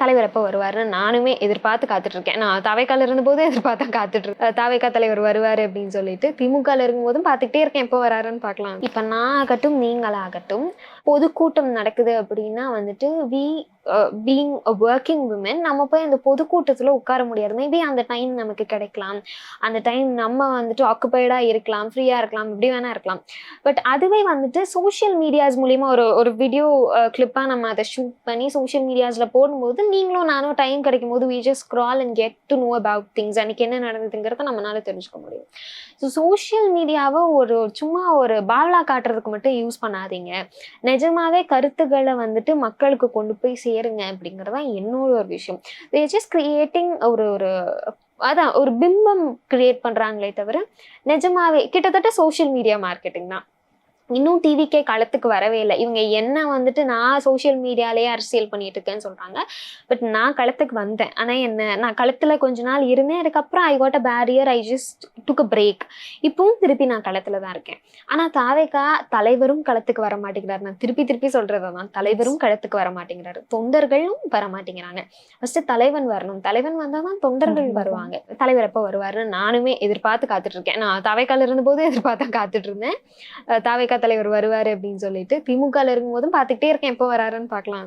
தலைவர் எப்போ வருவாருன்னு நானுமே எதிர்பார்த்து காத்துட்டு இருக்கேன். நான் தாவேக்கால இருந்தபோது எதிர்பார்த்தா காத்துட்டு இருக்கேன். தாவேக்கா தலைவர் வருவாரு அப்படின்னு சொல்லிட்டு திமுகல இருக்கும்போதும் பார்த்துக்கிட்டே இருக்கேன் எப்போ வராருன்னு பார்க்கலாம். இப்ப நான் ஆகட்டும் நீங்களாகட்டும் பொதுக்கூட்டம் நடக்குது அப்படின்னா வந்துட்டு பீயிங் அ ஒர்க்கிங் விமன் நம்ம போய் அந்த பொதுக்கூட்டத்துல உட்கார முடியாது. மேபி அந்த டைம் நமக்கு கிடைக்கலாம், அந்த டைம் நம்ம வந்துட்டு ஆக்குபைடா இருக்கலாம், ஃப்ரீயா இருக்கலாம், இப்படி வேணா இருக்கலாம். பட் அதுவே வந்துட்டு சோஷியல் மீடியாஸ் மூலியமா ஒரு ஒரு வீடியோ கிளிப்பா நம்ம அதை ஷூட் பண்ணி சோஷியல் மீடியாஸ்ல போடும்போது நீங்களும் நானும் டைம் கிடைக்கும் போது we just scroll and get to know about things. அன்னைக்கு என்ன நடந்ததுங்கிறத நம்மளால தெரிஞ்சுக்க முடியும். ஸோ சோஷியல் மீடியாவை சும்மா ஒரு பாவலா காட்டுறதுக்கு மட்டும் யூஸ் பண்ணாதீங்க. நிஜமாவே கருத்துக்களை வந்துட்டு மக்களுக்கு கொண்டு போய் சேருங்க அப்படிங்கறதான் என்னோட ஒரு விஷயம். ஜஸ்ட் கிரியேட்டிங் ஒரு ஒரு அதான் ஒரு பிம்பம் கிரியேட் பண்றாங்களே தவிர நிஜமாவே கிட்டத்தட்ட சோஷியல் மீடியா மார்க்கெட்டிங் தான். இன்னும் டிவிக்கே களத்துக்கு வரவே இல்லை. இவங்க என்ன வந்துட்டு நான் சோஷியல் மீடியாலேயே அரசியல் பண்ணிட்டு இருக்கேன்னு சொல்றாங்க. பட் நான் களத்துக்கு வந்தேன். ஆனா நான் களத்துல கொஞ்ச நாள் இருந்தேன். அதுக்கப்புறம் I got a barrier, I just took a break. இப்பவும் திருப்பி நான் களத்துல தான் இருக்கேன். ஆனா தாவேக்கா தலைவரும் களத்துக்கு வர மாட்டேங்கிறாரு. நான் திருப்பி திருப்பி சொல்றதான், தலைவரும் களத்துக்கு வர மாட்டேங்கிறாரு, தொண்டர்களும் வர மாட்டேங்கிறாங்க. ஃபர்ஸ்ட் தலைவன் வரணும். தலைவன் வந்தாதான் தொண்டர்கள் வருவாங்க. தலைவர் எப்போ வருவாருன்னு நானுமே எதிர்பார்த்து காத்துட்டு இருக்கேன். நான் தாவேக்கால இருந்தபோது எதிர்பார்த்தா காத்துட்டு இருந்தேன். தாவேக்கா தலைவர் வருவாரு அப்படின்னு சொல்லிட்டு திமுகல இருக்கும்போதும் பார்த்துக்கிட்டே இருக்கேன் எப்போ வராருன்னு பார்க்கலாம்.